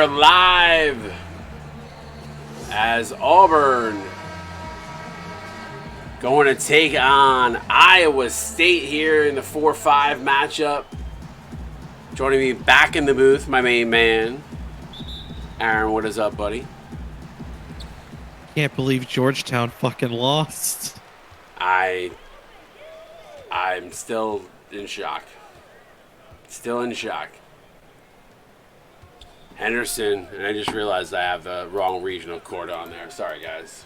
here live as Auburn going to take on Iowa State here in the 4-5 matchup. Joining me back in the booth, my main man, Aaron. What is up, buddy? Can't believe Georgetown fucking lost. I'm still in shock. Still in shock. Henderson, and I just realized I have the wrong regional court on there. Sorry, guys.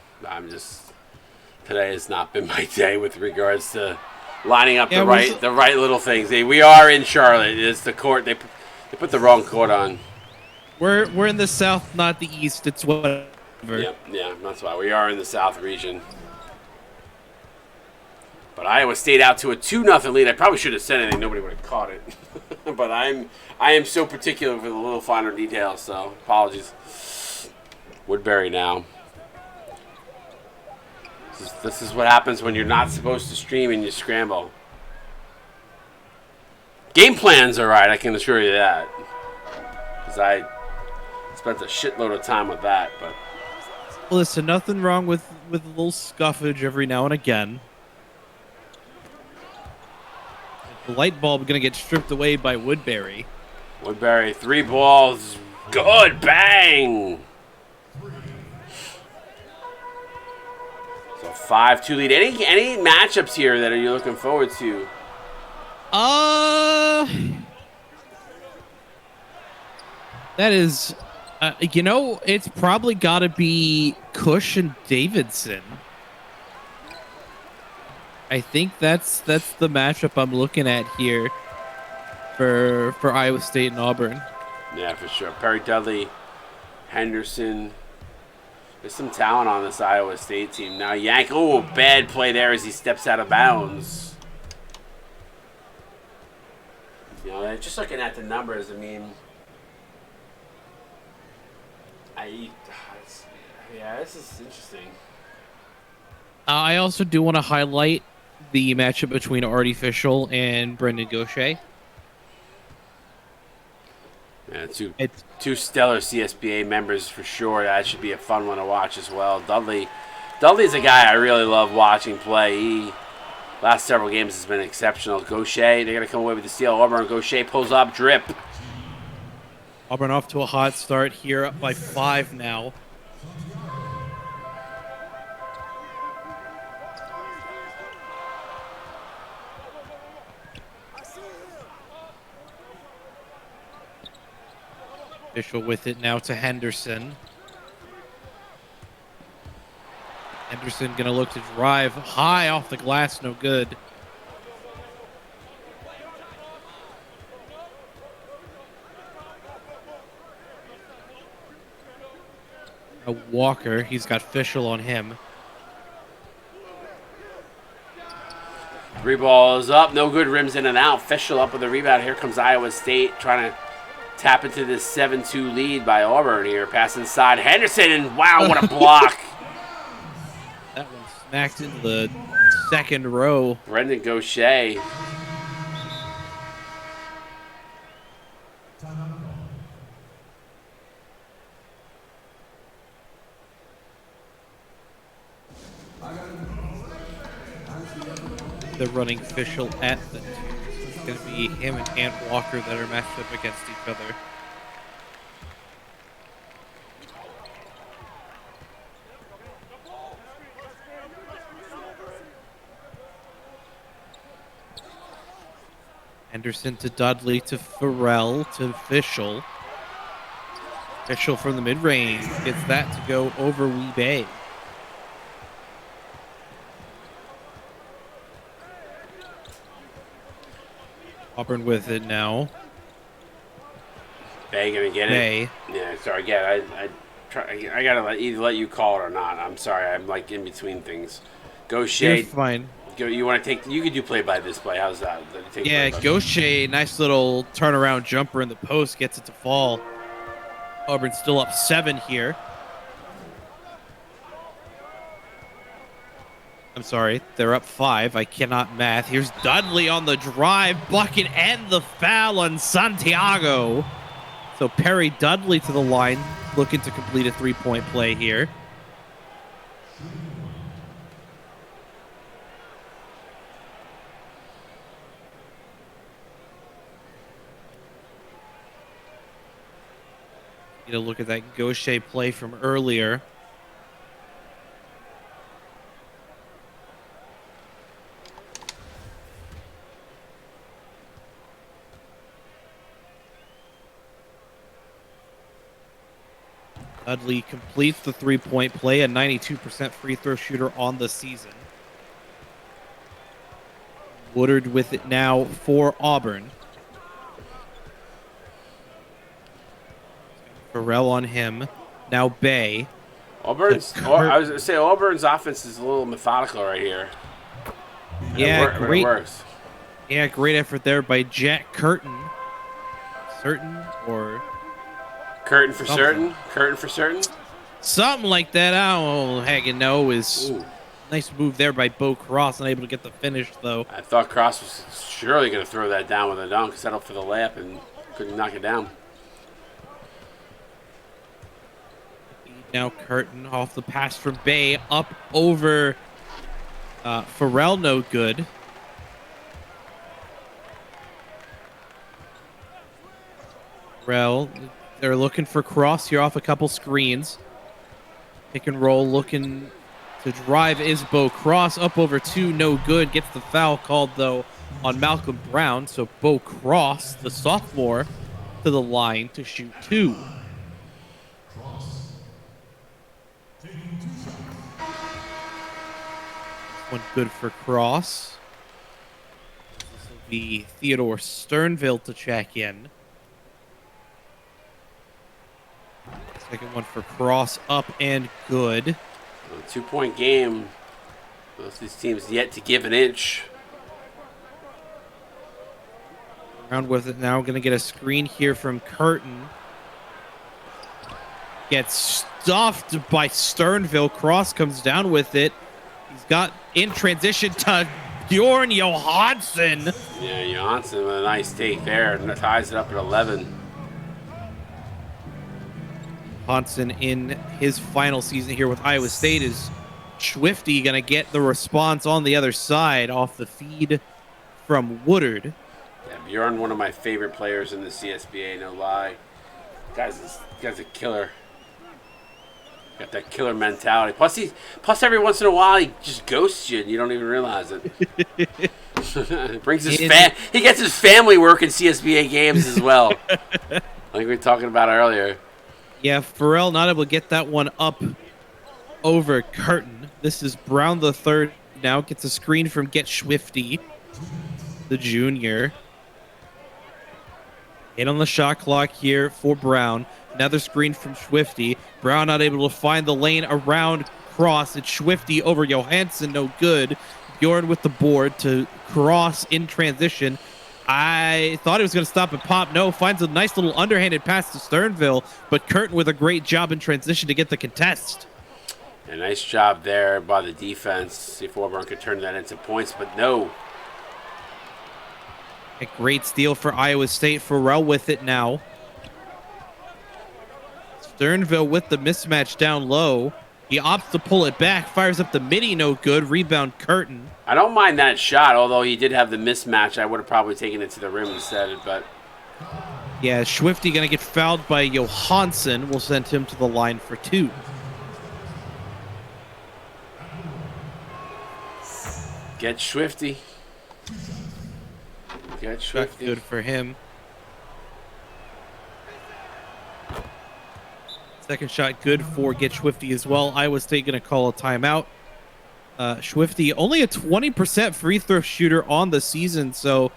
Today has not been my day with regards to lining up the right little things. We are in Charlotte. It's the court. They put the wrong court on. We're in the South, not the East. It's whatever. Yeah, that's why we are in the South region. But Iowa State out to a 2-0 lead. I probably should have said anything. Nobody would have caught it. But I am so particular for the little finer details, so apologies. Woodbury now. This is what happens when you're not supposed to stream and you scramble. Game plan's all right, I can assure you that. Because I spent a shitload of time with that. But listen, nothing wrong with a little scuffage every now and again. The light bulb going to get stripped away by Woodbury. Woodbury, 3 balls. Good. Bang. So 5-2 lead. Any matchups here that you're looking forward to? That is, it's probably got to be Cush and Davidson. I think that's the matchup I'm looking at here for Iowa State and Auburn. Yeah, for sure. Perry Dudley, Henderson. There's some talent on this Iowa State team. Now Yank, bad play there as he steps out of bounds. Just looking at the numbers, this is interesting. I also do want to highlight the matchup between Artie Fishel and Brendan Gaucher. Yeah, two stellar CSBA members for sure. That should be a fun one to watch as well. Dudley's a guy I really love watching play. Last several games has been exceptional. Gaucher, they're going to come away with the steal. Auburn, Gaucher pulls up, drip. Auburn off to a hot start here, up by 5 now. Fishel with it now to Henderson. Henderson going to look to drive high off the glass, no good. A Walker, he's got Fishel on him. 3 balls up, no good, rims in and out. Fishel up with the rebound. Here comes Iowa State trying to tap into this 7-2 lead by Auburn here. Pass inside Henderson, and wow, what a block. That one smacked into the second row. Brendan Gaucher. They're running Fishel at the 2. It's going to be him and Ant Walker that are matched up against each other. Henderson to Dudley to Farrell to Fishel. Fishel from the mid-range gets that to go over Wee-Bay. Auburn with it now. Bay gonna get it. Yeah, sorry. Again, I gotta either let you call it or not. I'm sorry. I'm like in between things. Gaucher. You're fine. You want to take? You could do play-by-display. How's that? Yeah, Gaucher, nice little turnaround jumper in the post, gets it to fall. Auburn still up 7 here. I'm sorry, they're up 5. I cannot math. Here's Dudley on the drive, bucket, and the foul on Santiago. So Perry Dudley to the line, looking to complete a 3-point play here. Get a look at that Gaucher play from earlier. Dudley completes the 3-point play, a 92% free throw shooter on the season. Woodard with it now for Auburn. Farrell on him. Now Bay. I was going to say Auburn's offense is a little methodical right here. Yeah, great. It works. Yeah, great effort there by Jack Curtin. Curtin for certain? Something like that. I don't hang know. Is nice move there by Bo Cross, unable to get the finish though. I thought Cross was surely going to throw that down with a dunk, settle for the layup, and couldn't knock it down. Now Curtin off the pass from Bay, up over Farrell, no good. Farrell, they're looking for Cross here off a couple screens. Pick and roll, looking to drive is Bo Cross, up over 2, no good. Gets the foul called though on Malcolm Brown, so Bo Cross, the sophomore, to the line to shoot 2. One good for Cross. This will be Theodore Sternville to check in. Second one for Cross, up and good. A 2-point game. Both of these teams yet to give an inch. Around with it now. Going to get a screen here from Curtin. Gets stuffed by Sternville. Cross comes down with it. He's got in transition to Bjorn Johansson. Yeah, Johansson with a nice take there. And ties it up at 11. Johansson in his final season here with Iowa State. Is Swifty going to get the response on the other side off the feed from Woodard? Yeah, Bjorn, one of my favorite players in the CSBA, no lie. Guy's a killer. Got that killer mentality. Plus every once in a while he just ghosts you and you don't even realize it. Brings his he gets his family work in CSBA games as well. Like we were talking about earlier. Yeah, Farrell not able to get that one up over Curtin. This is Brown the third now. Gets a screen from Get Swifty, the junior. Hit on the shot clock here for Brown. Another screen from Swifty. Brown not able to find the lane around Cross. It's Swifty over Johansson, no good. Bjorn with the board to Cross in transition. I thought he was going to stop and pop. No, finds a nice little underhanded pass to Sternville, but Curtin with a great job in transition to get the contest. A nice job there by the defense. See if Auburn could turn that into points, but no. A great steal for Iowa State. Farrell with it now. Sternville with the mismatch down low. He opts to pull it back, fires up the midi, no good. Rebound Curtin. I don't mind that shot, although he did have the mismatch. I would have probably taken it to the rim instead, but... Yeah, Swifty going to get fouled by Johansson. We'll send him to the line for 2. Get Swifty. Get Swifty. Good for him. Second shot good for Get Swifty as well. Iowa State going to call a timeout. Swifty, only a 20% free throw shooter on the season, so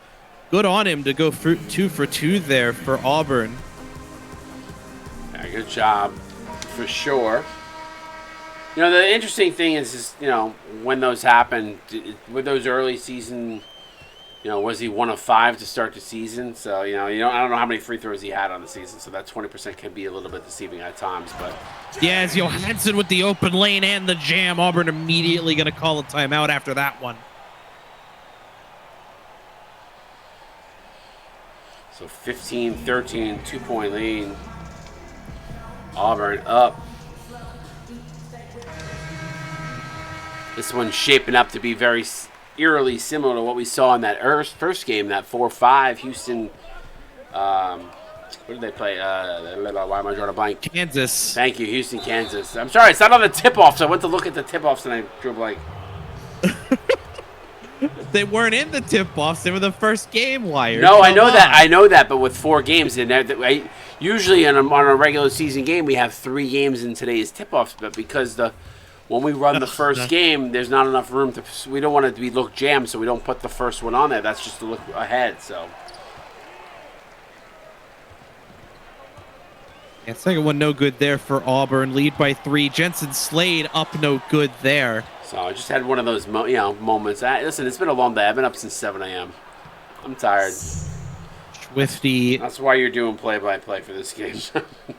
good on him to go 2 for 2 there for Auburn. Yeah, good job, for sure. You know, the interesting thing is you know, when those happen, with those early season, you know, was he 1 of 5 to start the season? So, I don't know how many free throws he had on the season, so that 20% can be a little bit deceiving at times. But yeah, it's Johansson with the open lane and the jam. Auburn immediately going to call a timeout after that one. So 15-13, 2-point lead. Auburn up. This one's shaping up to be very eerily similar to what we saw in that first game, that 4-5 Houston. What did they play? Why am I drawing a blank? Kansas. Thank you, Houston, Kansas. I'm sorry, it's not on the tip-off, so I went to look at the tip-offs and I drew a blank. They weren't in the tip-offs. They were the first game, Wire. No, I know that, but with 4 games in there, usually on a regular season game, we have 3 games in today's tip-offs, but because when we run the first game, there's not enough room to. We don't want it to look jammed, so we don't put the first one on there. That's just to look ahead. So. Yeah, second one no good there for Auburn. Lead by 3. Jensen Slade up no good there. So I just had one of those moments. Listen, it's been a long day. I've been up since 7 a.m. I'm tired. Swifty. That's why you're doing play-by-play for this game,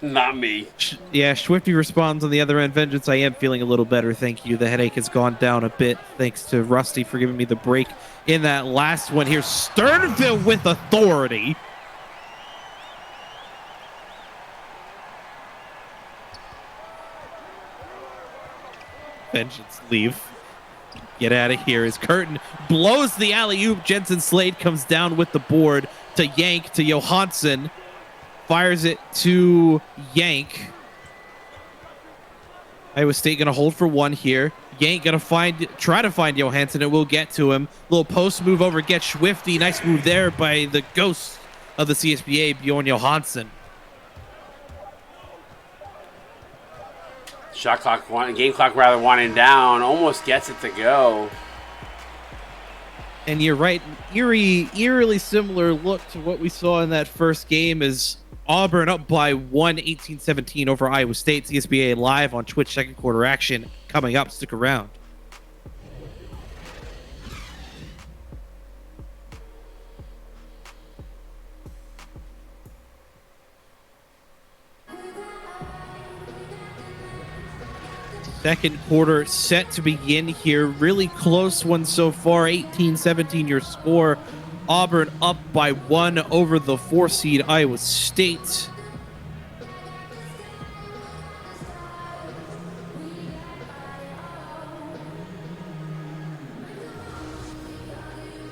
not me. Yeah, Swifty responds on the other end. Vengeance, I am feeling a little better, thank you. The headache has gone down a bit, thanks to Rusty for giving me the break in that last one here. Sternville with authority. Vengeance, leave. Get out of here as Curtin blows the alley-oop. Jensen Slade comes down with the board to Yank, to Johansson. Fires it to Yank. Iowa State going to hold for 1 here. Yank going to try to find Johansson. It will get to him. Little post move over, get Swifty. Nice move there by the ghost of the CSBA, Bjorn Johansson. Game clock winding down. Almost gets it to go. And you're right, eerily similar look to what we saw in that first game as Auburn up by 1, 18-17 over Iowa State. CSBA live on Twitch, second quarter action coming up. Stick around. Second quarter set to begin here. Really close one so far. 18-17 your score. Auburn up by 1 over the 4 seed Iowa State.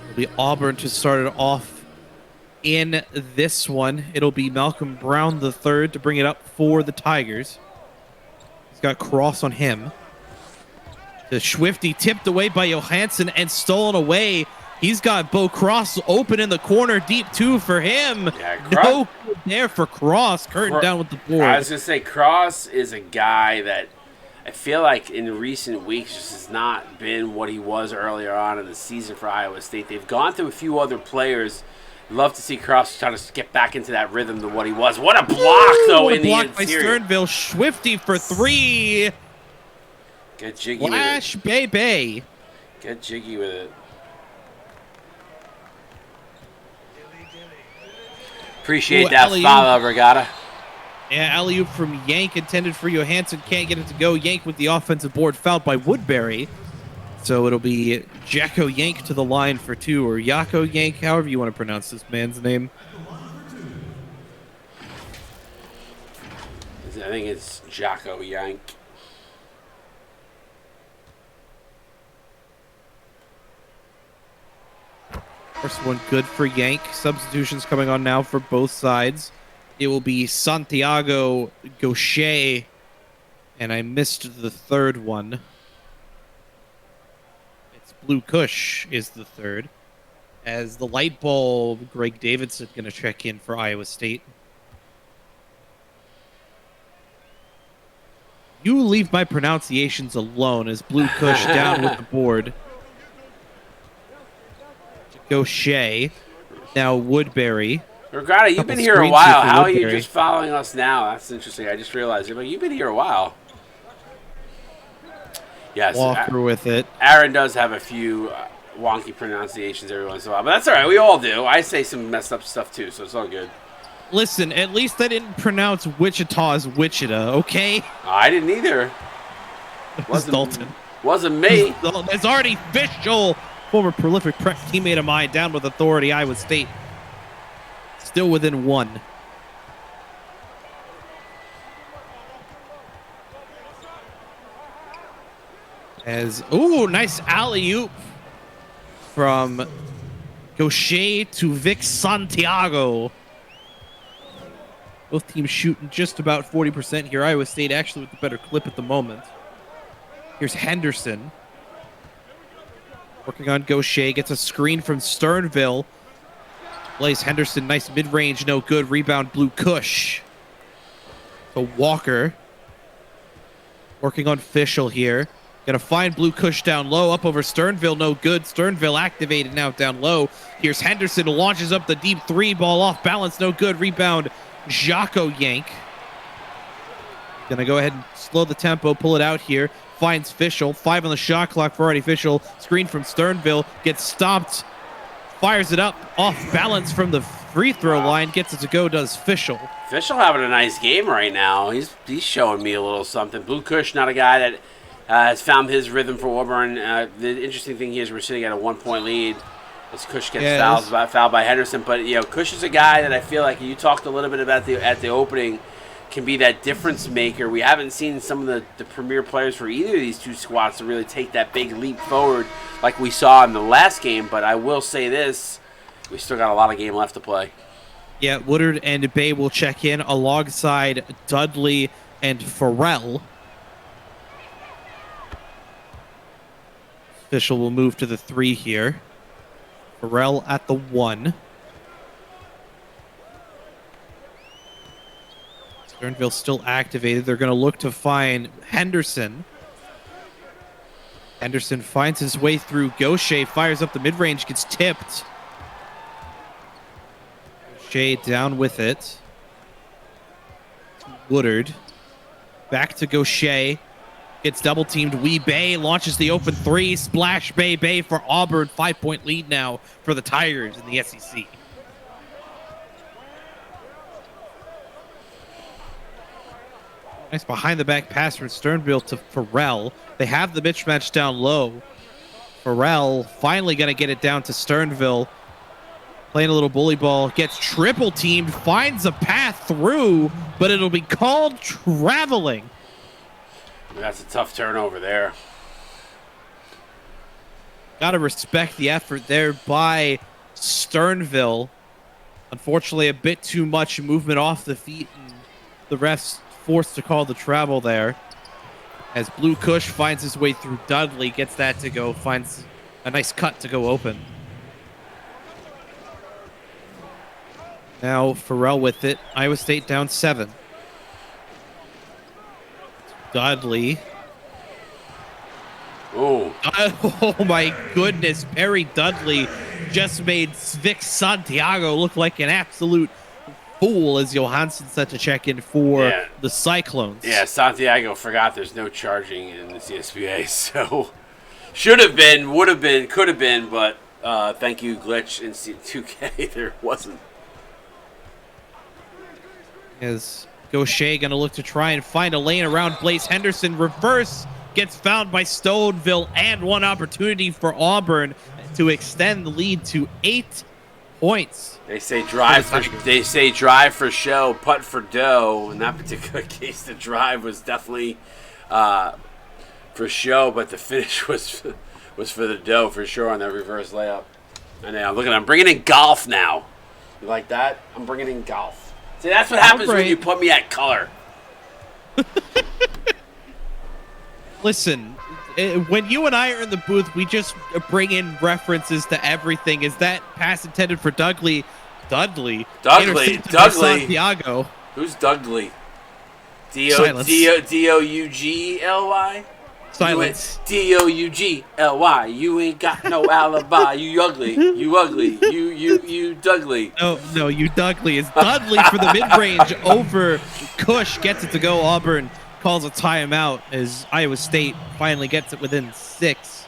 It'll be Auburn to start it off in this one. It'll be Malcolm Brown III to bring it up for the Tigers. Got Cross on him. The Swifty tipped away by Johansson and stolen away. He's got Bo Cross open in the corner, deep 2 for him. Yeah, no good there for Cross. Curtin down with the board. I was going to say, Cross is a guy that I feel like in recent weeks just has not been what he was earlier on in the season for Iowa State. They've gone through a few other players. Love to see Cross try to get back into that rhythm to what he was. What a block, though, in the interior. By Sternville. Swifty for 3. Get jiggy Flash, with it. baby. Get jiggy with it. Appreciate that follow, Regatta. Yeah, alley-oop from Yank intended for Johansson. Can't get it to go. Yank with the offensive board, fouled by Woodbury. So it'll be Jacko Yank to the line for 2, or Yako Yank, however you want to pronounce this man's name. I think it's Jacko Yank. First one good for Yank. Substitutions coming on now for both sides. It will be Santiago Gaucher, and I missed the third one. Blue Kush is the third. As the light bulb, Greg Davidson going to check in for Iowa State. You leave my pronunciations alone as Blue Kush down with the board. Gaucher. Now Woodbury. Regatta, you've been here a while. How are you just following us now? That's interesting. I just realized you've been here a while. Yes, Walker with it. Aaron does have a few wonky pronunciations every once in a while, but that's all right. We all do. I say some messed up stuff too, so it's all good. Listen, at least I didn't pronounce Wichita as Wichita, okay? I didn't either. Wasn't Dalton. Wasn't me. It's already official. Former prolific prep teammate of mine down with authority, Iowa State. Still within 1. Ooh, nice alley-oop from Gaucher to Vic Santiago. Both teams shooting just about 40% here. Iowa State actually with the better clip at the moment. Here's Henderson. Working on Gaucher. Gets a screen from Sternville. Blaze Henderson, nice mid-range, no good. Rebound, Blue Kush. So Walker. Working on Fischel here. Gonna find Blue Kush down low. Up over Sternville, no good. Sternville activated now down low. Here's Henderson, launches up the deep 3. Ball off balance, no good. Rebound, Jocko Yank. Gonna go ahead and slow the tempo, pull it out here. Finds Fischel. 5 on the shot clock for already Fischel. Screen from Sternville. Gets stopped. Fires it up. Off balance from the free throw line. Gets it to go, does Fischel. Fischel having a nice game right now. He's showing me a little something. Blue Kush, not a guy that has found his rhythm for Auburn. The interesting thing here is we're sitting at a 1-point lead as Kush gets fouled by Henderson. But, Kush is a guy that I feel like you talked a little bit about at the opening, can be that difference maker. We haven't seen some of the premier players for either of these two squads to really take that big leap forward like we saw in the last game. But I will say this, we still got a lot of game left to play. Yeah, Woodard and Bay will check in alongside Dudley and Farrell. Fischel will move to the 3 here. Farrell at the 1. Sternville still activated. They're going to look to find Henderson. Henderson finds his way through. Gaucher fires up the mid-range, gets tipped. Gaucher down with it. Woodard. Back to Gaucher. Gets double-teamed. Bay launches the open 3. Splash Bay for Auburn. 5-point lead now for the Tigers in the SEC. Nice behind-the-back pass from Sternville to Farrell. They have the mismatch down low. Farrell finally going to get it down to Sternville. Playing a little bully ball. Gets triple-teamed. Finds a path through, but it'll be called traveling. That's a tough turnover there. Got to respect the effort there by Sternville. Unfortunately, a bit too much movement off the feet, and the refs forced to call the travel there. As Blue Kush finds his way through Dudley, gets that to go, finds a nice cut to go open. Now Farrell with it. Iowa State down 7. Dudley. Oh. Oh my goodness. Perry Dudley just made Vic Santiago look like an absolute fool as Johansson set to check in for the Cyclones. Yeah, Santiago forgot there's no charging in the CSBA, so should have been, would have been, could have been, but thank you, Glitch in C2K, there wasn't. As Gaucher going to look to try and find a lane around Blaze Henderson. Reverse gets found by Stoneville, and one opportunity for Auburn to extend the lead to 8 points. They say drive for show, putt for dough. In that particular case, the drive was definitely for show, but the finish was for the dough for sure on that reverse layup. And now look at, I'm bringing in golf now. You like that? I'm bringing in golf. See, that's what happens when you put me at color. Listen, when you and I are in the booth, we just bring in references to everything. Is that pass intended for Dudley? Dudley. Santiago. Who's Dudley? D-O-U-G-L-Y? Silence. D-O-U-G-L-Y. You ain't got no alibi. You ugly. You ugly. You Dudley. No, you Dudley. It's Dudley for the mid-range over Kush. Gets it to go. Auburn calls a timeout as Iowa State finally gets it within 6.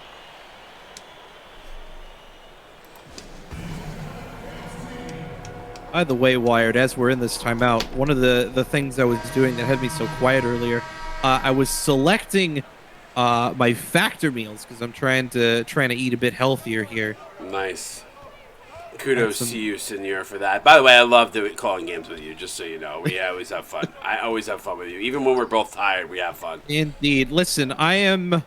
By the way, Wired, as we're in this timeout, one of the things I was doing that had me so quiet earlier, I was selecting my factor meals because I'm trying to eat a bit healthier here. Nice. Kudos to you, Senor, for that. By the way, I love calling games with you, just so you know. We always have fun. I always have fun with you. Even when we're both tired, we have fun. Indeed. Listen, I am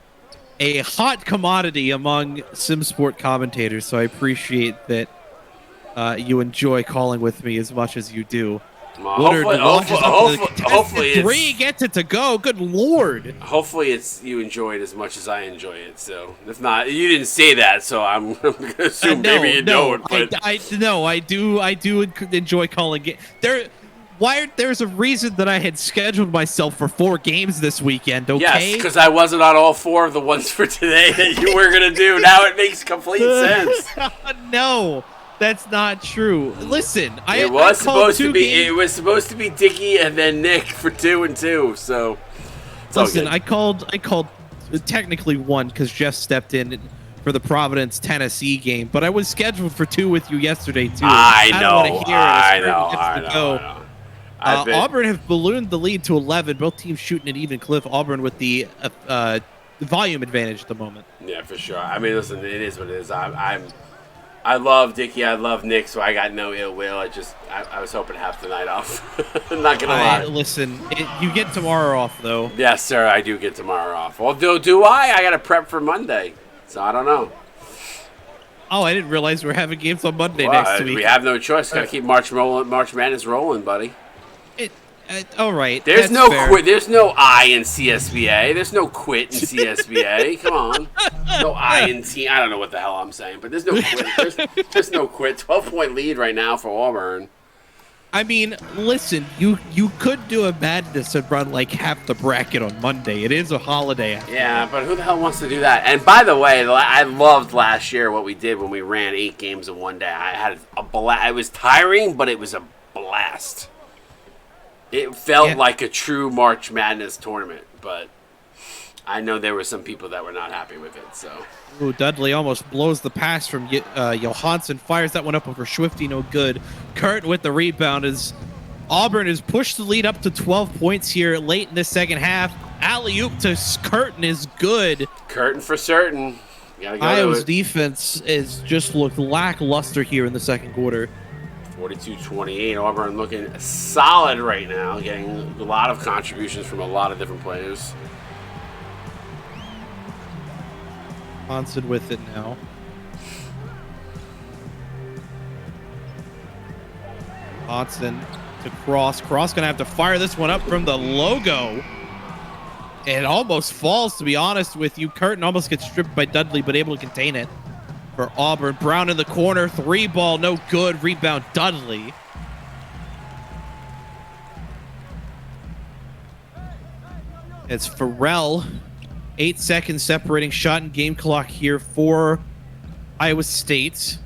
a hot commodity among SimSport commentators, so I appreciate that you enjoy calling with me as much as you do. Hopefully, 3 gets it to go. Good Lord. Hopefully, you enjoy it as much as I enjoy it. So, if not, you didn't say that, so I'm going to assume maybe you don't. But I do enjoy calling it. There's a reason that I had scheduled myself for 4 games this weekend. Okay. Yes, because I wasn't on all 4 of the ones for today that you were going to do. Now it makes complete sense. No. That's not true. Listen, it was supposed to be Dickie and then Nick for 2 and 2. So listen, I called technically 1 because Jeff stepped in for the Providence Tennessee game, but I was scheduled for 2 with you yesterday too. I know. Auburn have ballooned the lead to 11. Both teams shooting an even clip. Auburn with the volume advantage at the moment. Yeah, for sure. I mean, listen, it is what it is. I love Dickie. I love Nick, so I got no ill will. I was hoping to have the night off. I'm not going to lie. Listen, you get tomorrow off, though. Yes, sir, I do get tomorrow off. Well, do I? I got to prep for Monday, so I don't know. Oh, I didn't realize we're having games on Monday next week. We have no choice. Got to keep March Madness rolling, buddy. All right. There's no quit. There's no I in CSBA. There's no quit in CSBA. Come on. No I in team. I don't know what the hell I'm saying, but there's no quit. There's no quit. 12-point lead right now for Auburn. I mean, listen, you could do a madness and run like half the bracket on Monday. It is a holiday. Yeah, but who the hell wants to do that? And by the way, I loved last year what we did when we ran 8 games in one day. I had a blast. It was tiring, but it was a blast. It felt like a true March Madness tournament, but I know there were some people that were not happy with it. So, ooh, Dudley almost blows the pass from Johansson. Fires that one up over Swifty, no good. Curtin with the rebound as Auburn has pushed the lead up to 12 points here late in the second half. Alley-oop to Curtin is good. Curtin for certain. Iowa's defense has just looked lackluster here in the second quarter. 42-28. Auburn looking solid right now, getting a lot of contributions from a lot of different players. Johnson with it now. Johnson to Cross. Cross going to have to fire this one up from the logo. It almost falls, to be honest with you. Curtin almost gets stripped by Dudley, but able to contain it. For Auburn, Brown in the corner, 3 ball, no good. Rebound, Dudley. It's Farrell. 8 seconds separating shot and game clock here for Iowa State.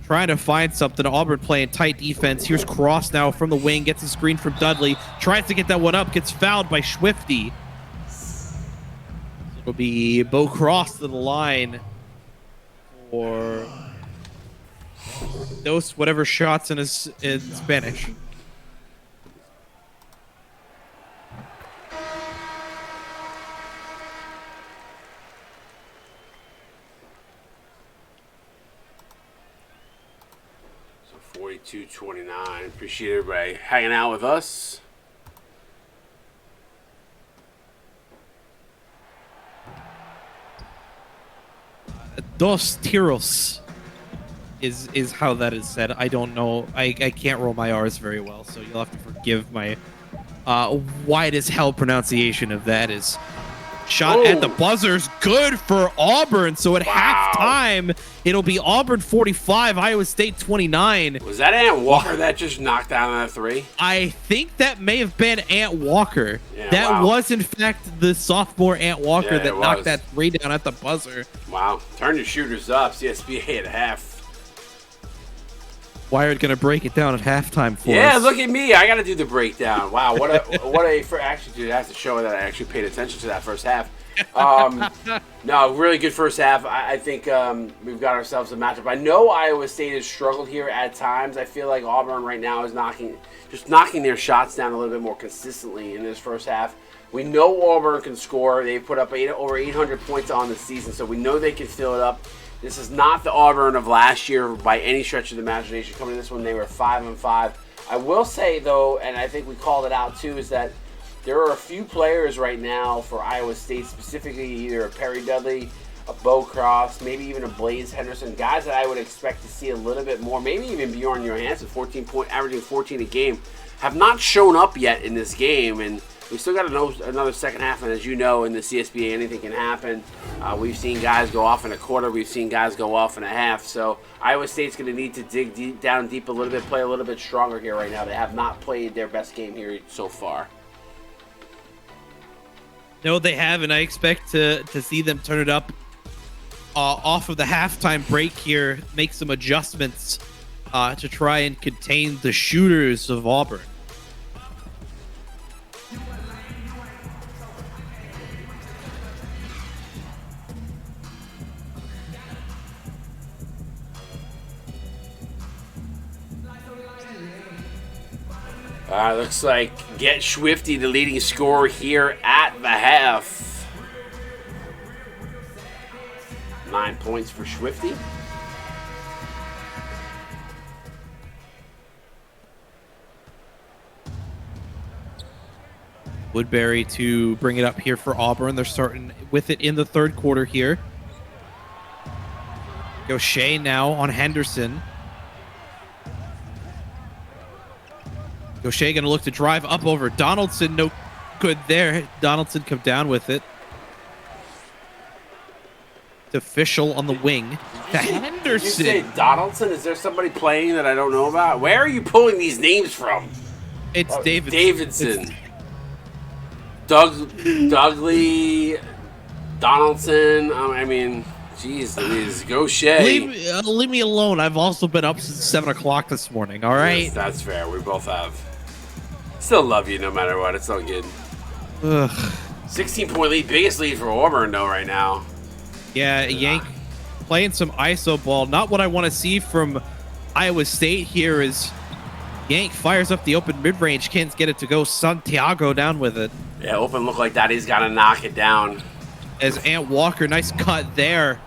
Trying to find something. Auburn playing tight defense. Here's Cross now from the wing. Gets a screen from Dudley. Tries to get that one up. Gets fouled by Swifty. It'll be Bo Cross to the line. Or those whatever shots in Spanish. So 42-29. Appreciate everybody hanging out with us. Dos tiros is how that is said. I don't know. I can't roll my R's very well, so you'll have to forgive my wide as hell pronunciation of that. Is shot at the buzzer's good for Auburn. So at halftime, it'll be Auburn 45, Iowa State 29. Was that Ant Walker that just knocked down that 3? I think that may have been Ant Walker. Yeah, that was, in fact, the sophomore Ant Walker that knocked that 3 down at the buzzer. Wow. Turn your shooters up. CSBA at half. Wired going to break it down at halftime for us. Yeah, look at me. I got to do the breakdown. Wow, actually, dude, I have to show that I actually paid attention to that first half. No, really good first half. I think we've got ourselves a matchup. I know Iowa State has struggled here at times. I feel like Auburn right now is knocking their shots down a little bit more consistently in this first half. We know Auburn can score. They put up over 800 points on the season, so we know they can fill it up. This is not the Auburn of last year by any stretch of the imagination. Coming to this one, they were 5-5. I will say, though, and I think we called it out too, is that there are a few players right now for Iowa State, specifically either a Perry Dudley, a Bo Cross, maybe even a Blaze Henderson, guys that I would expect to see a little bit more, maybe even Bjorn Johansson, averaging 14 a game, have not shown up yet in this game, and we still got another second half, and as you know, in the CSBA, anything can happen. We've seen guys go off in a quarter. We've seen guys go off in a half. So Iowa State's going to need to dig down deep a little bit, play a little bit stronger here right now. They have not played their best game here so far. No, they haven't. I expect to see them turn it up off of the halftime break here, make some adjustments to try and contain the shooters of Auburn. Looks like get Swifty the leading scorer here at the half. 9 points for Swifty. Woodbury to bring it up here for Auburn. They're starting with it in the third quarter here. Gaucher now on Henderson. Gaucher going to look to drive up over Donaldson. No good there. Donaldson come down with it. To Fischel on the wing. To Henderson. Did you say Donaldson? Is there somebody playing that I don't know about? Where are you pulling these names from? It's Davidson. Davidson. Dudley, Donaldson. I mean, jeez Louise. Gaucher. Leave me alone. I've also been up since 7 o'clock this morning, all right? Yes, that's fair. We both have. Still love you no matter what. It's all good. Ugh. 16-point lead. Biggest lead for Auburn, though, right now. Yeah, Yank playing some ISO ball. Not what I want to see from Iowa State here is Yank fires up the open mid-range. Can't get it to go. Santiago down with it. Yeah, open look like that. He's got to knock it down. As Ant Walker, nice cut there.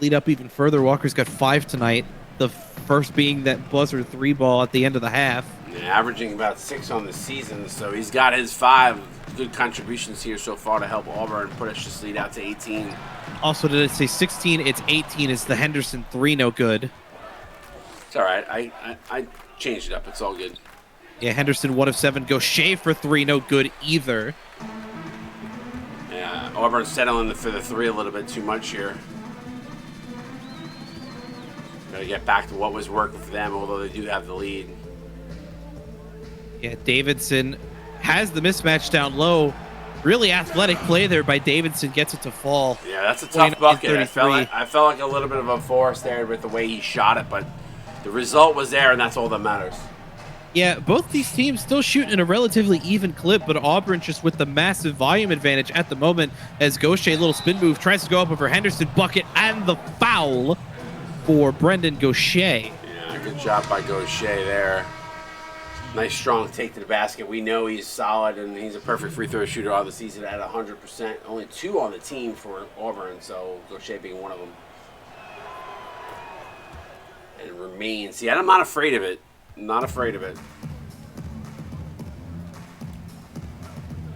Lead up even further. Walker's got 5 tonight. The first being that buzzer 3 ball at the end of the half. Yeah, averaging about 6 on the season, so he's got his 5 good contributions here so far to help Auburn push this lead out to 18. Also, did it say 16? It's 18. It's the Henderson 3, no good. It's all right. I changed it up. It's all good. Yeah, Henderson 1 of 7. Gaucher for 3, no good either. Yeah, Auburn's settling for the 3 a little bit too much here. Got to get back to what was working for them, although they do have the lead. Yeah, Davidson has the mismatch down low. Really athletic play there by Davidson, gets it to fall. Yeah, that's a tough bucket. I felt like a little bit of a force there with the way he shot it, but the result was there, and that's all that matters. Yeah, both these teams still shooting in a relatively even clip, but Auburn just with the massive volume advantage at the moment as Gaucher, little spin move, tries to go up over Henderson, bucket, and the foul for Brendan Gaucher. Yeah, good job by Gaucher there. Nice strong take to the basket. We know he's solid, and he's a perfect free throw shooter all the season at 100%. Only 2 on the team for Auburn, so Gaucher being one of them. And remains. See, I'm not afraid of it. Not afraid of it.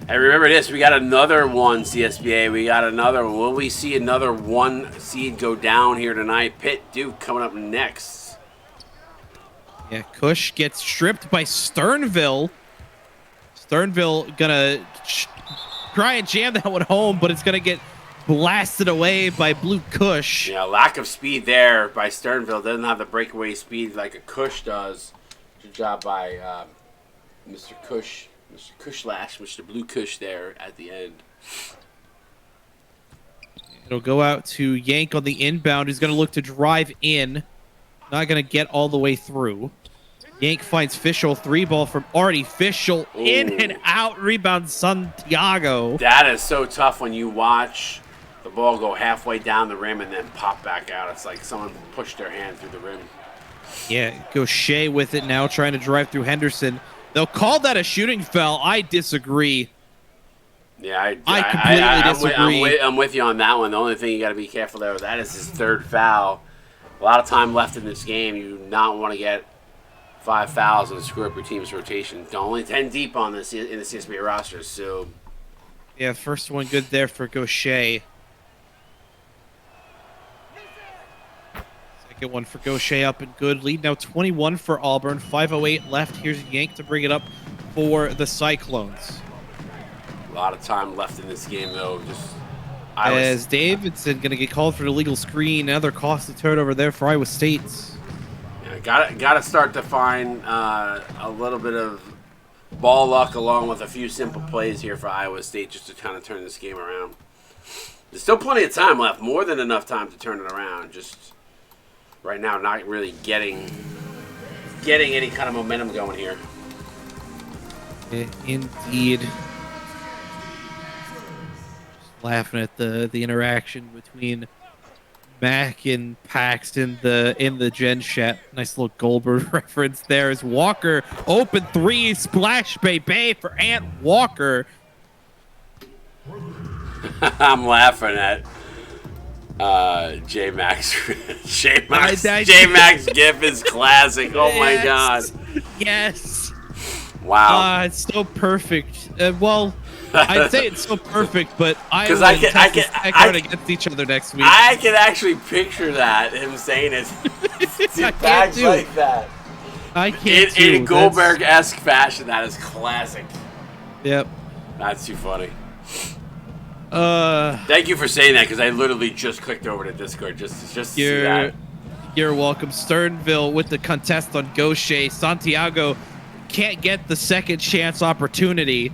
And remember this, we got another one, CSBA. We got another one. Will we see another 1 seed go down here tonight? Pitt Duke coming up next. Yeah, Cush gets stripped by Sternville. Sternville gonna try and jam that one home, but it's gonna get blasted away by Blue Cush. Yeah, lack of speed there by Sternville. Doesn't have the breakaway speed like a Cush does. Good job by Mr. Cush, Mr. Cushlash, Mr. Blue Cush there at the end. It'll go out to Yank on the inbound. He's gonna look to drive in. Not gonna get all the way through. Yank finds Fischel, 3 ball from Artie. Fischel in and out, rebound Santiago. That is so tough when you watch the ball go halfway down the rim and then pop back out. It's like someone pushed their hand through the rim. Yeah, Gaucher with it now, trying to drive through Henderson. They'll call that a shooting foul. I disagree. Yeah, I completely disagree. I'm with you on that one. The only thing you got to be careful there with that is his third foul. A lot of time left in this game. You do not want to get 5 fouls and screw up your team's rotation. Only 10 deep on this in the CSBA roster. So, yeah, first one good there for Gaucher. Second one for Gaucher up and good. Lead now 21 for Auburn. 5:08 left. Here's Yank to bring it up for the Cyclones. A lot of time left in this game, though. As Davidson going to get called for the illegal screen. Another costly turnover there for Iowa State. Yeah, got to start to find a little bit of ball luck along with a few simple plays here for Iowa State just to kind of turn this game around. There's still plenty of time left, more than enough time to turn it around. Just right now, not really getting any kind of momentum going here. Indeed. Laughing at the interaction between Mac and Pax in the Gen chat. Nice little Goldberg reference there as Walker open three, splash baby for Ant Walker. I'm laughing at J Max. J Max GIF is classic. Oh my god. Yes. Wow. It's so perfect. Well, I'd say it's so perfect, but I can against each other next week. I can actually picture that him saying it. Like that. I can't. In Goldberg-esque fashion, that is classic. Yep. That's too funny. Thank you for saying that because I literally just clicked over to Discord just to see that. You're welcome. Sternville with the contest on Gaucher. Santiago can't get the second chance opportunity.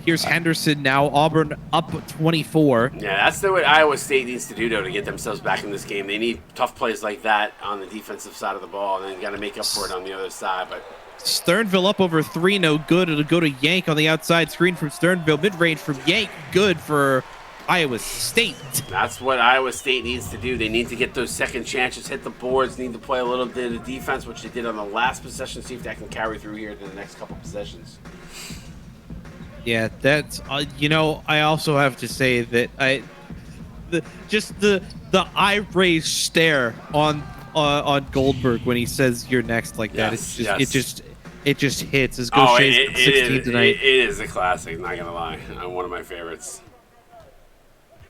Here's Henderson now. Auburn up 24. Yeah, that's what Iowa State needs to do, though, to get themselves back in this game. They need tough plays like that on the defensive side of the ball, and then got to make up for it on the other side. But Sternville up over 3, no good. It'll go to Yank on the outside. Screen from Sternville. Mid-range from Yank. Good for Iowa State. That's what Iowa State needs to do. They need to get those second chances, hit the boards, need to play a little bit of defense, which they did on the last possession. See if that can carry through here to the next couple possessions. Yeah, that's I also have to say that the eye raised stare on Goldberg when he says you're next like that. Yes, it just hits. As Gaucher's 16 tonight. It is a classic. Not gonna lie, one of my favorites.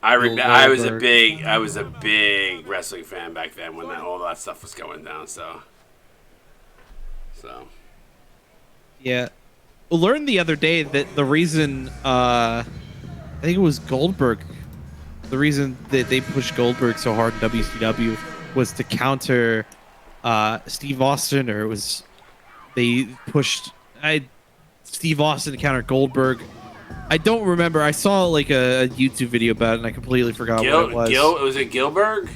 I was a big wrestling fan back then when all that stuff was going down. So yeah. Learned the other day that the reason I think it was Goldberg, the reason that they pushed Goldberg so hard in WCW was to counter Steve Austin, or it was they pushed Steve Austin to counter Goldberg. I don't remember. I saw like a YouTube video about it and I completely forgot what it was. Was it Gilberg?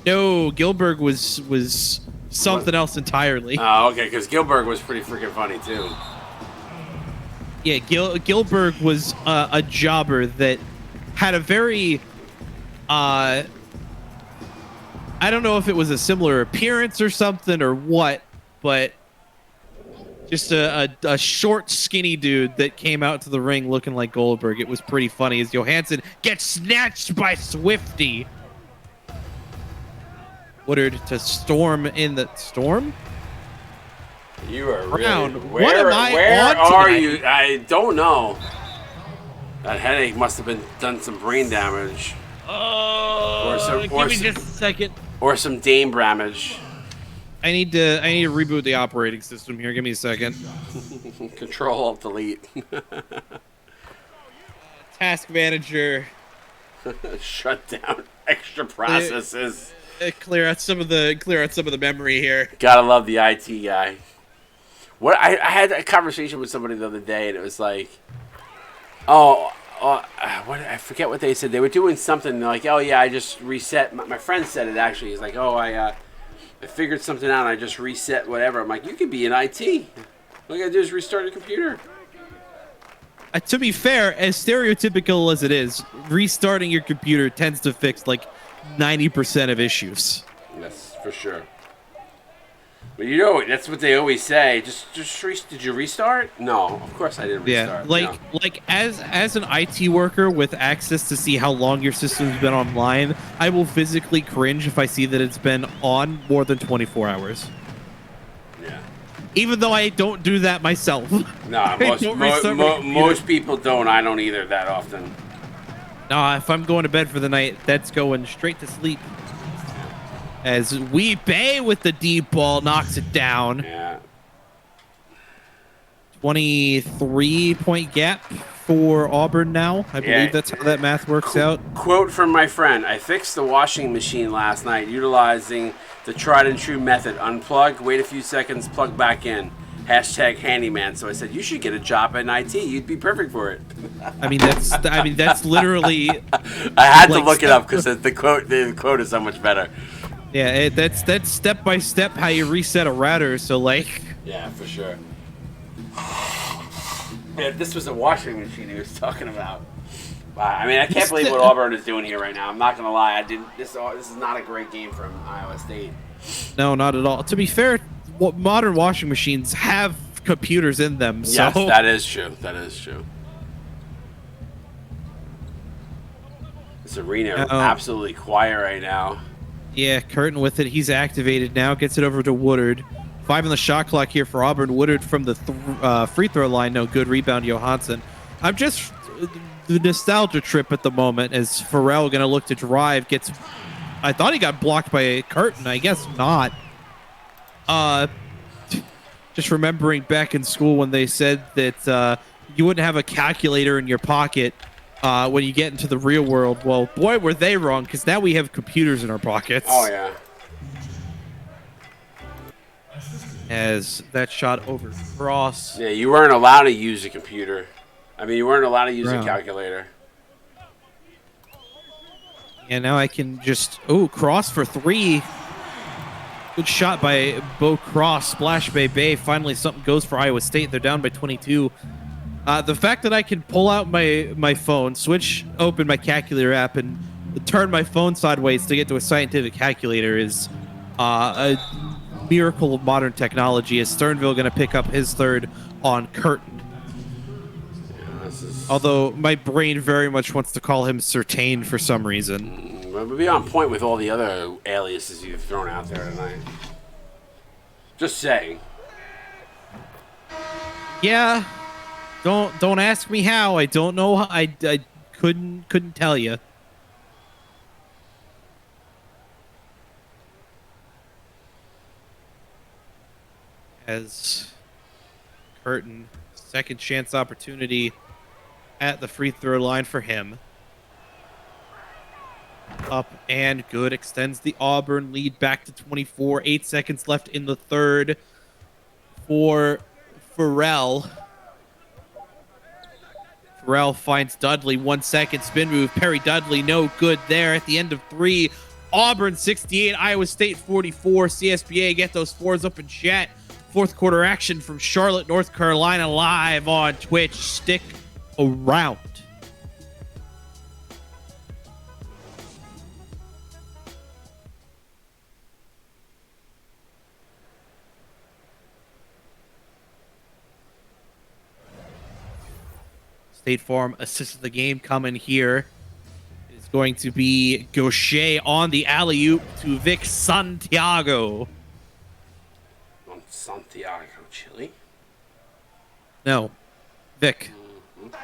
No, Gilberg was something else entirely. Oh, okay, because Gilberg was pretty freaking funny too. Yeah, Gilberg was a jobber that had a very, I don't know if it was a similar appearance or something or what, but just a short, skinny dude that came out to the ring looking like Goldberg. It was pretty funny as Johansson gets snatched by Swifty. Woodard to Storm in the Storm? You are Brown, really. where are you? I don't know. That headache must have done some brain damage. Give me just a second. Or some Dame damage. I need to reboot the operating system here. Give me a second. Control Alt Delete. Task manager. Shut down extra processes. Clear out some of the memory here. Gotta love the IT guy. What I had a conversation with somebody the other day, and it was like, I forget what they said. They were doing something like, oh yeah, I just reset. My friend said it actually. He's like, oh, I figured something out. I just reset whatever. I'm like, you could be in IT. All you gotta do is restart your computer. To be fair, as stereotypical as it is, restarting your computer tends to fix like 90% of issues. Yes, for sure. But you know, that's what they always say. Did you restart? No, of course I didn't restart. Yeah, like as an IT worker with access to see how long your system's been online, I will physically cringe if I see that it's been on more than 24 hours. Yeah. Even though I don't do that myself. No, most people don't. I don't either that often. No, if I'm going to bed for the night, that's going straight to sleep. As Bay with the deep ball knocks it down. Yeah. 23-point gap for Auburn now. I believe that's how that math works out. Quote from my friend: I fixed the washing machine last night utilizing the tried and true method. Unplug, wait a few seconds, plug back in. Hashtag handyman. So I said, you should get a job in IT. You'd be perfect for it. I mean, that's literally. I had to look it up because the quote is so much better. Yeah, that's step by step how you reset a router. So like. Yeah, for sure. Yeah, this was a washing machine he was talking about. Wow, I mean, I can't believe what Auburn is doing here right now. I'm not gonna lie. This is not a great game from Iowa State. No, not at all. To be fair, modern washing machines have computers in them. So. Yes, that is true. That is true. This arena absolutely quiet right now. Yeah, Curtin with it. He's activated now. Gets it over to Woodard. 5 on the shot clock here for Auburn. Woodard from the free throw line. No good. Rebound, Johansson. I'm just the nostalgia trip at the moment as Farrell going to look to drive. I thought he got blocked by Curtin. I guess not. Just remembering back in school when they said that you wouldn't have a calculator in your pocket when you get into the real world. Well, boy, were they wrong, because now we have computers in our pockets. Oh, yeah. As that shot over cross. Yeah, you weren't allowed to use a computer. I mean, you weren't allowed to use a calculator. And now I can just... Oh, cross for 3. Good shot by Bo Cross. Splash Bay. Finally, something goes for Iowa State. They're down by 22. The fact that I can pull out my phone, open my calculator app, and turn my phone sideways to get to a scientific calculator is a miracle of modern technology. Is Sternville going to pick up his third on Curtin? Yeah, although my brain very much wants to call him Certain for some reason. We'll be on point with all the other aliases you've thrown out there tonight. Just saying. Yeah. Don't ask me how. I don't know. I couldn't tell you. As Curtin, second chance opportunity at the free throw line for him. Up and good. Extends the Auburn lead back to 24. 8 seconds left in the third for Farrell. Farrell finds Dudley. 1 second spin move. Perry Dudley, no good there at the end of 3. Auburn 68, Iowa State 44. CSBA, get those scores up in chat. Fourth quarter action from Charlotte, North Carolina, live on Twitch. Stick around. State Farm assisted the game coming here. It's going to be Gaucher on the alley-oop to Vic Santiago. On Santiago, Chile? No, Vic. Okay.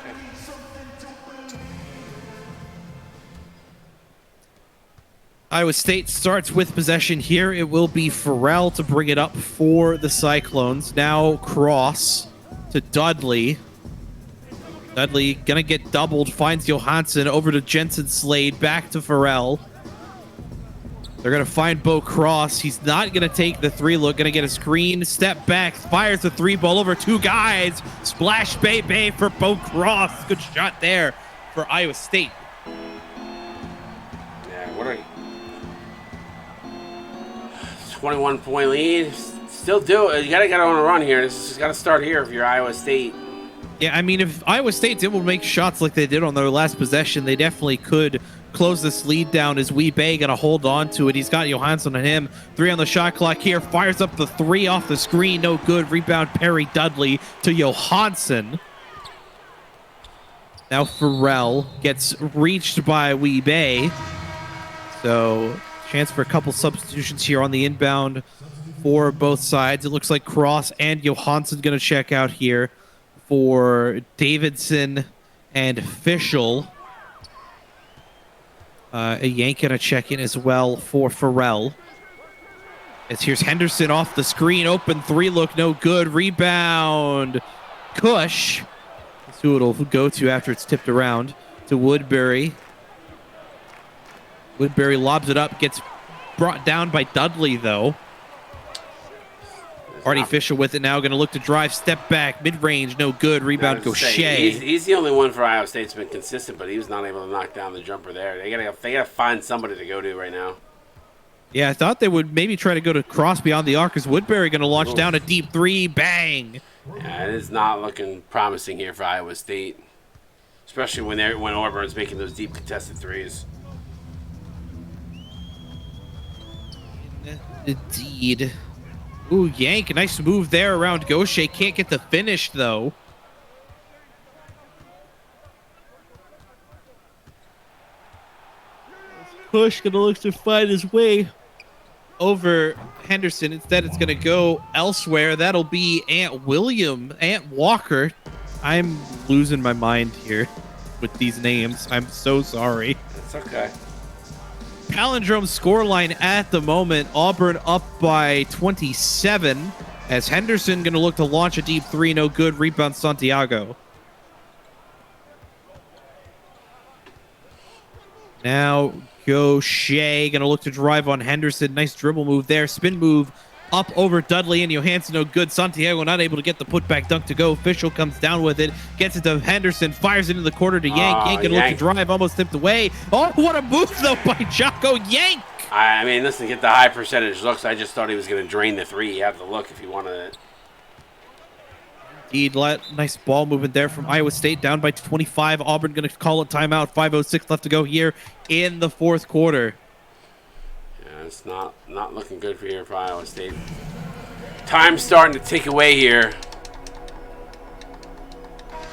Iowa State starts with possession here. It will be Farrell to bring it up for the Cyclones. Now cross to Dudley. Dudley gonna get doubled, finds Johansson over to Jensen Slade, back to Farrell. They're gonna find Bo Cross. He's not gonna take the 3 look, gonna get a screen, step back, fires the 3 ball over 2 guys. Splash Bay for Bo Cross. Good shot there for Iowa State. Yeah, what are 21-point lead. Still do it. You gotta get on a run here. This has got to start here if you're Iowa State. Yeah, I mean, if Iowa State's able to make shots like they did on their last possession, they definitely could close this lead down as Bay going to hold on to it. He's got Johansson on him. 3 on the shot clock here. Fires up the 3 off the screen. No good. Rebound Perry Dudley to Johansson. Now Farrell gets reached by Bay. So chance for a couple substitutions here on the inbound for both sides. It looks like Cross and Johansson going to check out here for Davidson and Fischel. A Yank going to check in as well for Farrell. As here's Henderson off the screen. Open 3 look, no good. Rebound. Cush. That's who it'll go to after it's tipped around to Woodbury. Woodbury lobs it up, gets brought down by Dudley, though. Artificial with it now, going to look to drive, step back, mid-range, no good. Rebound Gaucher. He's the only one for Iowa State's been consistent, but he was not able to knock down the jumper there. They gotta find somebody to go to right now. Yeah, I thought they would maybe try to go to Cross beyond the arc, because Woodbury going to launch down a deep 3, bang. Yeah, it is not looking promising here for Iowa State, especially when Auburn's making those deep contested threes. Indeed. Ooh, Yank, nice move there around Gaucher. Can't get the finish, though. Push gonna look to find his way over Henderson. Instead, it's gonna go elsewhere. That'll be Ant Walker. I'm losing my mind here with these names. I'm so sorry. It's okay. Palindrome scoreline at the moment. Auburn up by 27 as Henderson going to look to launch a deep 3. No good. Rebound Santiago. Now Gaucher going to look to drive on Henderson. Nice dribble move there. Spin move up over Dudley and Johansson. No good. Santiago not able to get the putback dunk to go. Official comes down with it. Gets it to Henderson. Fires it into the corner to Yank. Yank going to look to drive. Almost tipped away. Oh, what a move, though, by Jocko Yank. I mean, listen, get the high percentage looks. I just thought he was going to drain the 3. He had the look if he wanted it. Indeed. Nice ball movement there from Iowa State. Down by 25. Auburn going to call a timeout. 5:06 left to go here in the fourth quarter. It's not looking good for Iowa State. Time's starting to tick away here.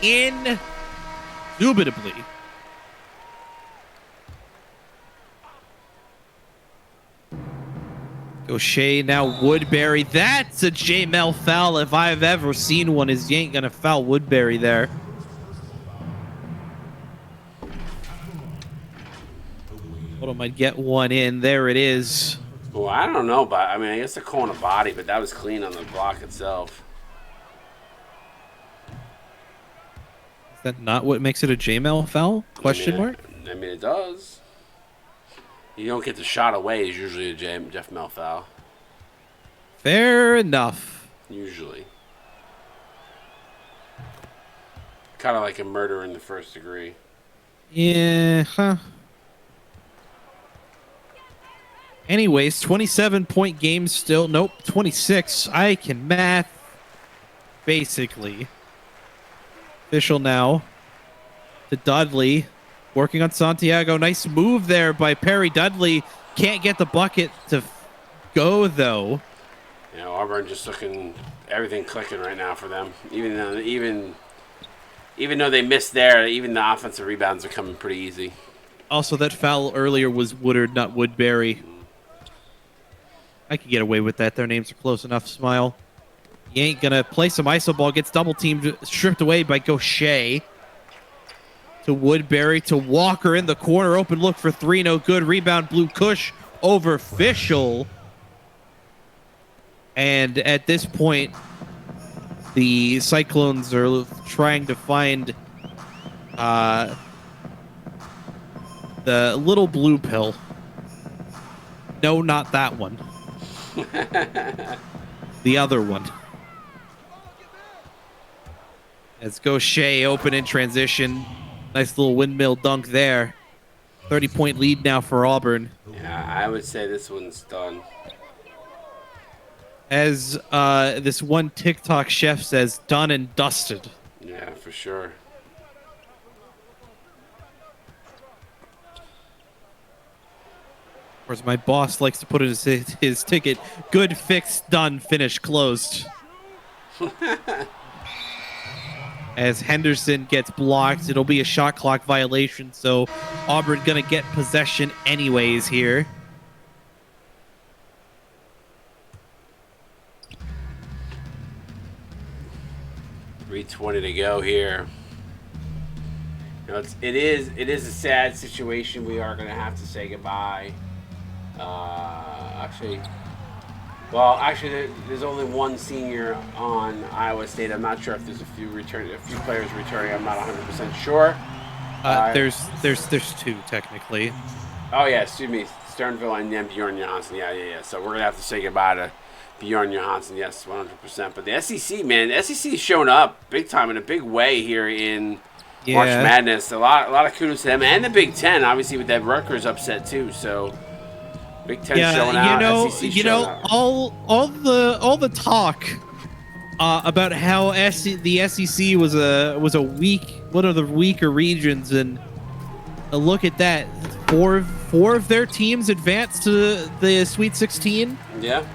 Indubitably. Gaucher, now Woodbury. That's a J-Mel foul if I've ever seen one. Is Yank going to foul Woodbury there? Hold might get one in. There it is. Well, I don't know, but I mean, I guess they're calling a body, but that was clean on the block itself. Is that not what makes it a J-Mel foul? Question mark? I mean, it does. You don't get the shot away is usually a Jeff Mel foul. Fair enough. Usually. Kind of like a murder in the first degree. Yeah, huh. Anyways, 27-point game still. Nope, 26. I can math. Basically. Official now. To Dudley. Working on Santiago. Nice move there by Perry Dudley. Can't get the bucket to go, though. You know, Auburn just looking, everything clicking right now for them. Even though they missed there, even the offensive rebounds are coming pretty easy. Also, that foul earlier was Woodard, not Woodbury. I could get away with that. Their names are close enough. Smile. He ain't going to play some iso ball. Gets double teamed, stripped away by Gaucher. To Woodbury, to Walker in the corner. Open look for 3. No good. Rebound, Blue Kush over Fischel. And at this point, the Cyclones are trying to find the little blue pill. No, not that one. The other one. As Gaucher open in transition. Nice little windmill dunk there. 30-point lead now for Auburn. Yeah, I would say this one's done. As this one TikTok chef says, done and dusted. Yeah, for sure. Of course, my boss likes to put in his ticket, good, fixed, done, finished, closed. As Henderson gets blocked, it'll be a shot clock violation, so Auburn going to get possession anyways here. .320 to go here. You know, it is a sad situation. We are going to have to say goodbye. Actually, there's only one senior on Iowa State. I'm not sure if there's a few players returning. I'm not 100% sure. There's two technically. Oh yeah, excuse me, Sternville and then Bjorn Johansson. Yeah. So we're gonna have to say goodbye to Bjorn Johansson. Yes, 100%. But the SEC, man, the SEC's shown up big time in a big way here in March Madness. A lot of kudos to them and the Big Ten, obviously with that Rutgers upset too. So Big Ten showing out. SEC showing out. all the talk about how the SEC was a weak, one of the weaker regions, and look at that, four of their teams advanced to the Sweet 16. Yeah,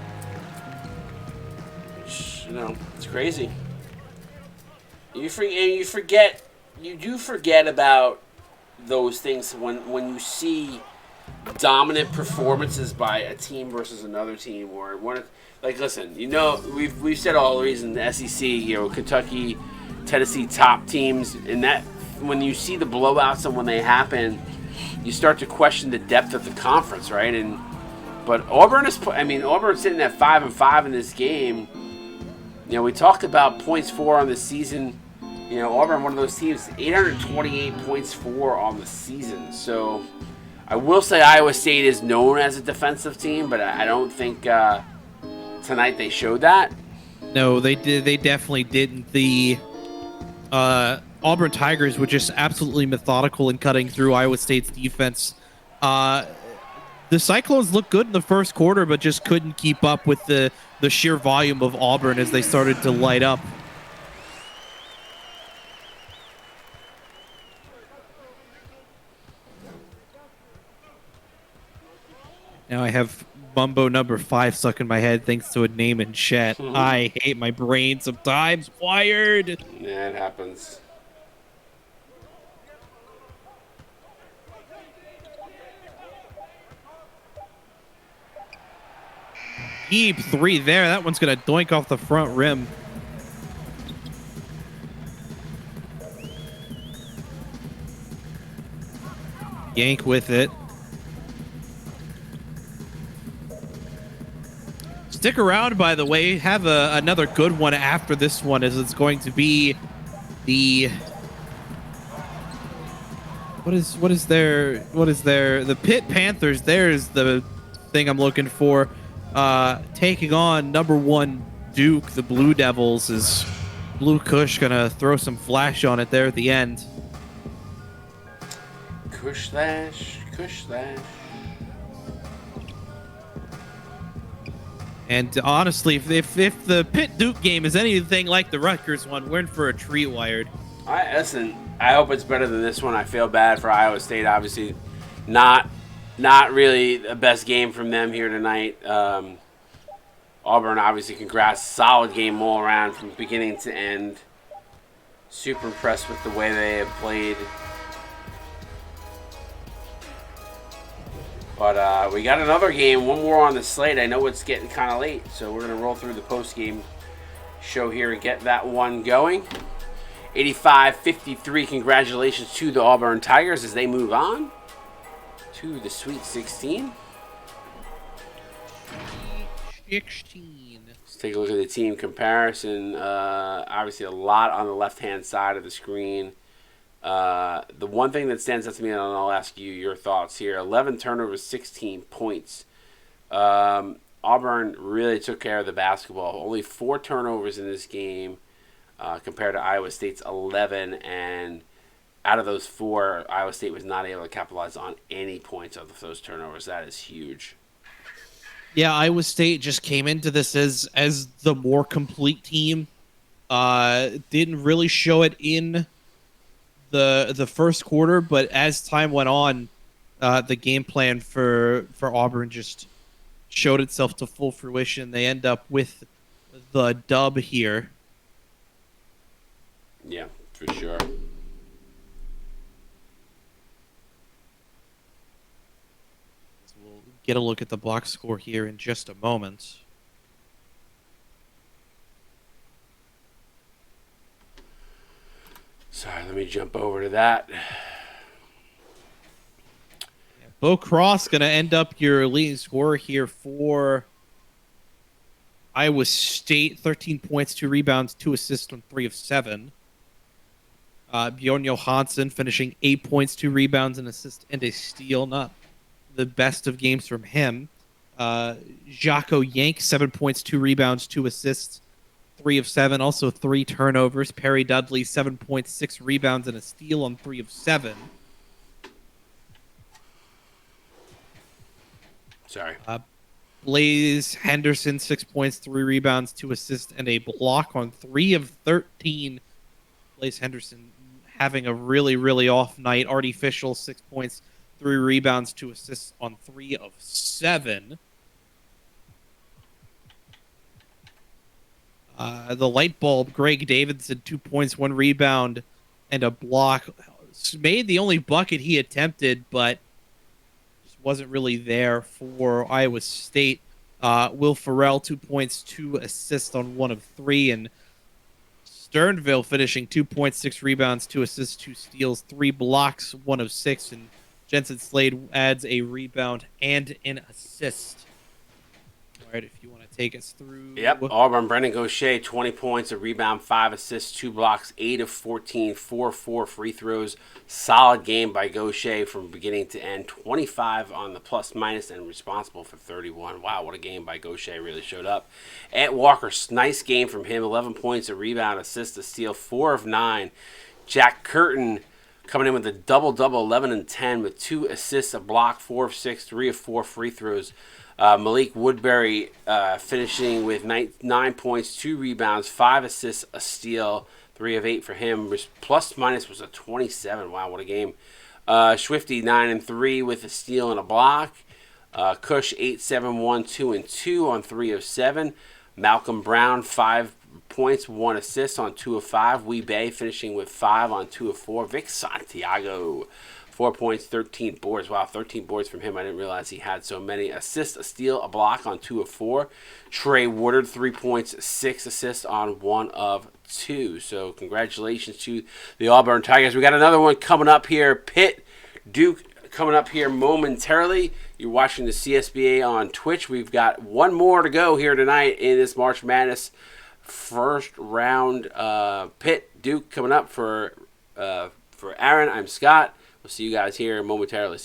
it's crazy. You do forget about those things when you see dominant performances by a team versus another team, or one. Like, listen, we've said all the reason the SEC, Kentucky, Tennessee, top teams, and that when you see the blowouts and when they happen, you start to question the depth of the conference, right? But Auburn's sitting at 5-5 in this game. We talked about points for on the season. Auburn, one of those teams, 828 points for on the season. So I will say Iowa State is known as a defensive team, but I don't think tonight they showed that. No, they did. They definitely didn't. The Auburn Tigers were just absolutely methodical in cutting through Iowa State's defense. The Cyclones looked good in the first quarter, but just couldn't keep up with the sheer volume of Auburn as they started to light up. Now I have Mumbo number 5 stuck in my head thanks to a name in chat. Mm-hmm. I hate my brain sometimes. Wired. Yeah, it happens. Deep 3 there. That one's going to doink off the front rim. Yank with it. Stick around, by the way. Have another good one after this one, as it's going to be the what is there? The Pitt Panthers. There's the thing I'm looking for. Taking on number 1 Duke. The Blue Devils. Is Blue Kush gonna throw some flash on it there at the end? Kush slash. And honestly, if the Pitt-Duke game is anything like the Rutgers one, we're in for a treat, Wired. Listen, I hope it's better than this one. I feel bad for Iowa State. Obviously, not really the best game from them here tonight. Auburn, obviously, congrats. Solid game all around from beginning to end. Super impressed with the way they have played. But we got another game, one more on the slate. I know it's getting kind of late, so we're going to roll through the post-game show here and get that one going. 85-53, congratulations to the Auburn Tigers as they move on to the Sweet 16. Let's take a look at the team comparison. Obviously, a lot on the left-hand side of the screen. The one thing that stands out to me, and I'll ask you your thoughts here, 11 turnovers, 16 points. Auburn really took care of the basketball. Only 4 turnovers in this game compared to Iowa State's 11, and out of those 4, Iowa State was not able to capitalize on any points of those turnovers. That is huge. Yeah, Iowa State just came into this as the more complete team. Didn't really show it in the first quarter, but as time went on, the game plan for Auburn just showed itself to full fruition. They end up with the dub here. Yeah, for sure. So we'll get a look at the box score here in just a moment. Sorry, let me jump over to that. Bo Cross going to end up your leading scorer here for Iowa State. 13 points, 2 rebounds, 2 assists on 3 of 7. Bjorn Johansson finishing 8 points, 2 rebounds, an assist, and a steal. Not the best of games from him. Jocko Yank, 7 points, 2 rebounds, 2 assists, 3 of 7. Also 3 turnovers. Perry Dudley, 7 points, 6 rebounds, and a steal on 3 of 7. Sorry. Blaze Henderson, 6 points, 3 rebounds, 2 assists, and a block on 3 of 13. Blaze Henderson having a really, really off night. Artificial, 6 points, 3 rebounds, 2 assists on 3 of 7. The light bulb, Greg Davidson, 2 points, 1 rebound, and a block. Made the only bucket he attempted, but just wasn't really there for Iowa State. Will Ferrell, 2 points, 2 assists on 1 of 3, and Sternville finishing 2 points, 6 rebounds, 2 assists, 2 steals, 3 blocks, 1 of 6, and Jensen Slade adds a rebound and an assist. All right, if you want to take us through. Yep, Auburn, Brendan Gaucher, 20 points, a rebound, 5 assists, 2 blocks, 8 of 14, 4 free throws. Solid game by Gaucher from beginning to end. 25 on the plus minus and responsible for 31. Wow, what a game by Gaucher. Really showed up. Ant Walker, nice game from him. 11 points, a rebound, assist, a steal, 4 of 9. Jack Curtin coming in with a double-double, 11 and 10 with 2 assists, a block, 4 of 6, 3 of 4 free throws. Malik Woodbury finishing with 9 points, 2 rebounds, 5 assists, a steal, 3 of 8 for him. Plus minus was a 27. Wow, what a game. Swifty 9 and 3 with a steal and a block. Cush 8, 7, 1, 2 and 2 on 3 of 7. Malcolm Brown 5 points, 1 assist on 2 of 5. Wee Bay finishing with 5 on 2 of 4. Vic Santiago 4 points, 13 boards. Wow, 13 boards from him. I didn't realize he had so many. Assists, a steal, a block on 2 of 4. Trey Woodard, 3 points, 6 assists on 1 of 2. So congratulations to the Auburn Tigers. We got another one coming up here. Pitt, Duke coming up here momentarily. You're watching the CSBA on Twitch. We've got one more to go here tonight in this March Madness first round. Pitt, Duke coming up for Aaron. I'm Scott. We'll see you guys here momentarily.